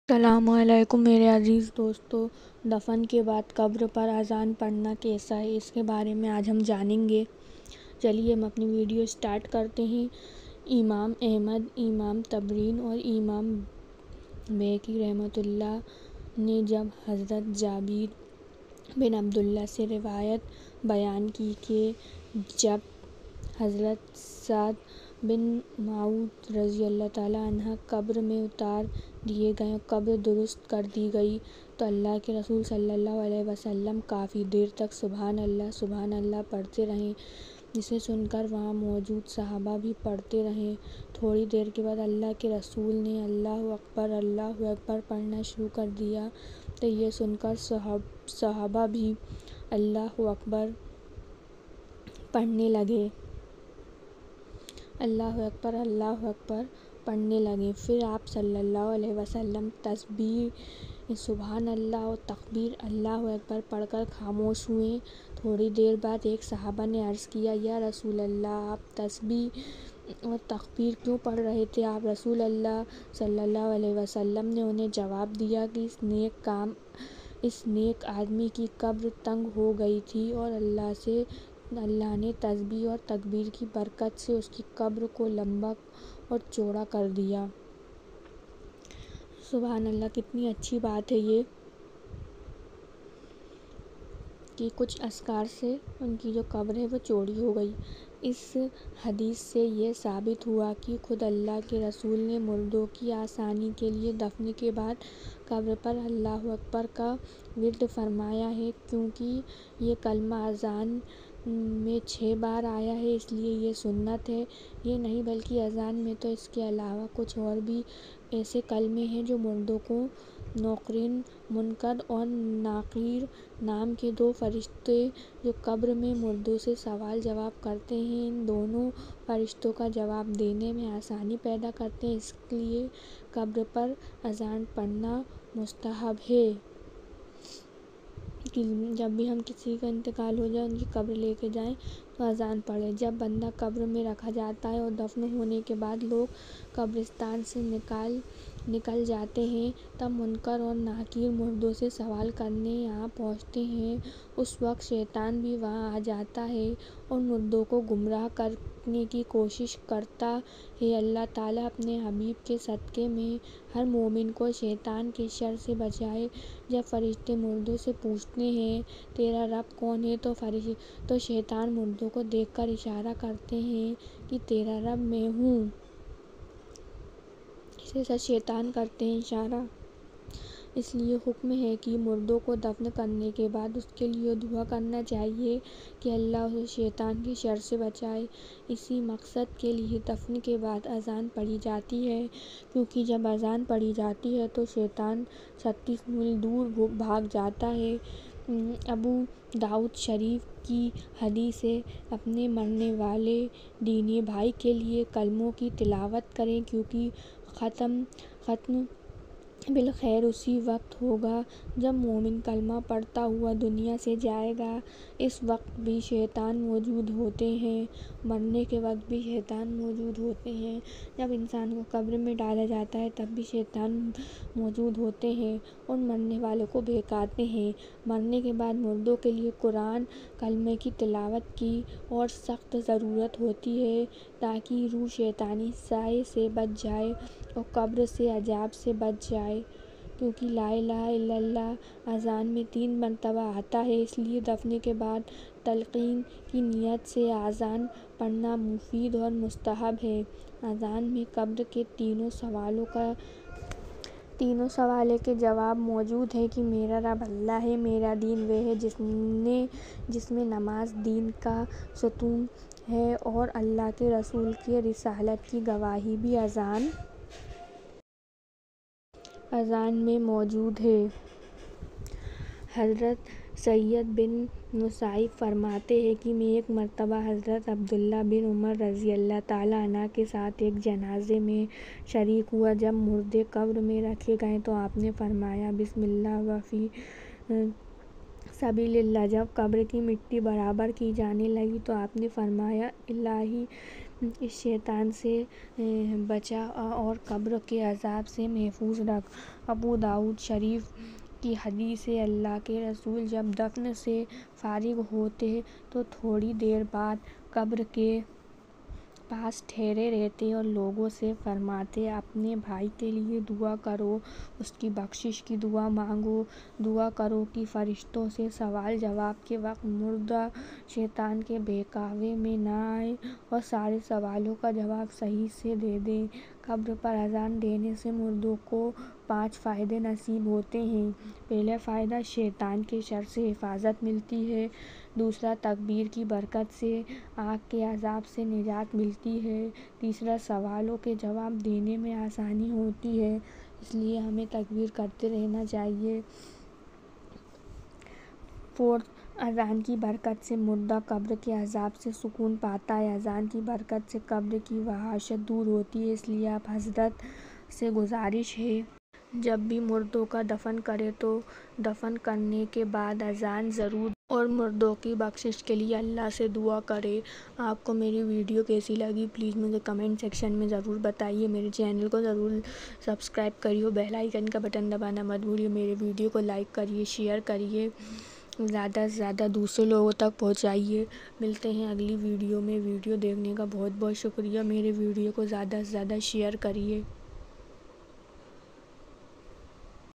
السلام علیکم میرے عزیز دوستو، دفن کے بعد قبر پر اذان پڑھنا کیسا ہے، اس کے بارے میں آج ہم جانیں گے۔ چلیے ہم اپنی ویڈیو سٹارٹ کرتے ہیں۔ امام احمد، امام طبرانی اور امام بہقی رحمۃ اللہ نے جب حضرت جابر بن عبداللہ سے روایت بیان کی کہ جب حضرت سعد بن معاذ رضی اللہ تعالیٰ عنہ قبر میں اتار دیے گئے اور قبر درست کر دی گئی تو اللہ کے رسول صلی اللہ علیہ وسلم کافی دیر تک سبحان اللہ پڑھتے رہے، جسے سن کر وہاں موجود صحابہ بھی پڑھتے رہے۔ تھوڑی دیر کے بعد اللہ کے رسول نے اللہ اکبر پڑھنا شروع کر دیا تو یہ سن کر صحابہ بھی اللہ اکبر پڑھنے لگے۔ پھر آپ صلی اللہ علیہ وسلم تسبیح سبحان اللہ اور تکبیر اللہ اکبر پڑھ کر خاموش ہوئے۔ تھوڑی دیر بعد ایک صحابی نے عرض کیا، یا رسول اللہ، آپ تسبیح اور تکبیر کیوں پڑھ رہے تھے؟ آپ رسول اللہ صلی اللہ علیہ وسلم نے انہیں جواب دیا کہ اس نیک آدمی کی قبر تنگ ہو گئی تھی اور اللہ نے تسبیح اور تکبیر کی برکت سے اس کی قبر کو لمبا اور چوڑا کر دیا۔ سبحان اللہ، کتنی اچھی بات ہے یہ کہ کچھ اذکار سے ان کی جو قبر ہے وہ چوڑی ہو گئی۔ اس حدیث سے یہ ثابت ہوا کہ خود اللہ کے رسول نے مردوں کی آسانی کے لیے دفن کے بعد قبر پر اللہ اکبر کا ورد فرمایا ہے۔ کیونکہ یہ کلمہ اذان میں 6 بار آیا ہے، اس لیے یہ سنت ہے۔ یہ نہیں بلکہ اذان میں تو اس کے علاوہ کچھ اور بھی ایسے کلمے ہیں جو مردوں کو منکرین اور نکیر نام کے 2 فرشتے جو قبر میں مردوں سے سوال جواب کرتے ہیں، ان دونوں فرشتوں کا جواب دینے میں آسانی پیدا کرتے ہیں، اس لیے قبر پر اذان پڑھنا مستحب ہے کہ جب بھی ہم کسی کا انتقال ہو جائے ان کی قبر لے کے جائیں تو اذان پڑھیں۔ جب بندہ قبر میں رکھا جاتا ہے اور دفن ہونے کے بعد لوگ قبرستان سے نکل جاتے ہیں، تب منکر اور نکیر مردوں سے سوال کرنے یہاں پہنچتے ہیں۔ اس وقت شیطان بھی وہاں آ جاتا ہے اور مردوں کو گمراہ کرنے کی کوشش کرتا ہے۔ اللہ تعالیٰ اپنے حبیب کے صدقے میں ہر مومن کو شیطان کے شر سے بچائے۔ جب فرشتے مردوں سے پوچھتے ہیں، تیرا رب کون ہے؟ تو شیطان مردوں کو دیکھ کر اشارہ کرتے ہیں کہ تیرا رب میں ہوں۔ اسی سے شیطان کرتے ہیں اشارہ۔ اس لیے حکم ہے کہ مردوں کو دفن کرنے کے بعد اس کے لیے دعا کرنا چاہیے کہ اللہ اسے شیطان کے شر سے بچائے۔ اسی مقصد کے لیے دفن کے بعد اذان پڑھی جاتی ہے، کیونکہ جب اذان پڑھی جاتی ہے تو شیطان 36 میل دور بھاگ جاتا ہے۔ ابو داؤد شریف کی حدیث ہے، اپنے مرنے والے دینی بھائی کے لیے کلموں کی تلاوت کریں، کیونکہ ختم بالخیر اسی وقت ہوگا جب مومن کلمہ پڑھتا ہوا دنیا سے جائے گا۔ اس وقت بھی شیطان موجود ہوتے ہیں، مرنے کے وقت بھی شیطان موجود ہوتے ہیں۔ جب انسان کو قبر میں ڈالا جاتا ہے تب بھی شیطان موجود ہوتے ہیں اور مرنے والوں کو بہکاتے ہیں۔ مرنے کے بعد مردوں کے لیے قرآن کلمے کی تلاوت کی اور سخت ضرورت ہوتی ہے تاکہ روح شیطانی سائے سے بچ جائے اور قبر کے عذاب سے بچ جائے۔ کیونکہ لا الہ الا اللہ اذان میں 3 مرتبہ آتا ہے، اس لیے دفن کے بعد تلقین کی نیت سے اذان پڑھنا مفید اور مستحب ہے۔ اذان میں قبر کے تینوں سوالوں کے جواب موجود ہیں کہ میرا رب اللہ ہے، میرا دین وہ ہے جس میں نماز دین کا ستون ہے، اور اللہ کے رسول کی رسالت کی گواہی بھی اذان میں موجود ہے۔ حضرت سعید بن مسیب فرماتے ہیں کہ میں ایک مرتبہ حضرت عبداللہ بن عمر رضی اللہ تعالیٰ عنہ کے ساتھ ایک جنازے میں شریک ہوا۔ جب مردے قبر میں رکھے گئے تو آپ نے فرمایا، بسم اللہ وفی سبیل اللہ۔ جب قبر کی مٹی برابر کی جانے لگی تو آپ نے فرمایا، الہی اس شیطان سے بچا اور قبر کے عذاب سے محفوظ رکھ۔ ابو داؤد شریف کی حدیث ہے، اللہ کے رسول جب دفن سے فارغ ہوتے تو تھوڑی دیر بعد قبر کے پاس ٹھہرے رہتے اور لوگوں سے فرماتے، اپنے بھائی کے لیے دعا کرو، اس کی بخشش کی دعا مانگو، دعا کرو کہ فرشتوں سے سوال جواب کے وقت مردہ شیطان کے بہکاوے میں نہ آئے اور سارے سوالوں کا جواب صحیح سے دے دے۔ قبر پر اذان دینے سے مردوں کو 5 فائدے نصیب ہوتے ہیں۔ پہلا فائدہ، شیطان کے شر سے حفاظت ملتی ہے۔ دوسرا، تکبیر کی برکت سے آگ کے عذاب سے نجات ملتی ہے۔ تیسرا، سوالوں کے جواب دینے میں آسانی ہوتی ہے، اس لیے ہمیں تکبیر کرتے رہنا چاہیے۔ فورتھ، اذان کی برکت سے مردہ قبر کے عذاب سے سکون پاتا ہے۔ اذان کی برکت سے قبر کی وحشت دور ہوتی ہے، اس لیے آپ حضرات سے گزارش ہے جب بھی مردوں کا دفن کریں تو دفن کرنے کے بعد اذان ضرور دیں اور مردوں کی بخشش کے لیے اللہ سے دعا کریں۔ آپ کو میری ویڈیو کیسی لگی پلیز مجھے کمنٹ سیکشن میں ضرور بتائیے۔ میرے چینل کو ضرور سبسکرائب کریے، بیل آئیکن کا بٹن دبانا مت بھولیے۔ میرے ویڈیو کو لائک کریے، شیئر کریے، زیادہ سے زیادہ دوسرے لوگوں تک پہنچائیے۔ ملتے ہیں اگلی ویڈیو میں۔ ویڈیو دیکھنے کا بہت بہت شکریہ۔ میرے ویڈیو کو زیادہ سے زیادہ شیئر کریے۔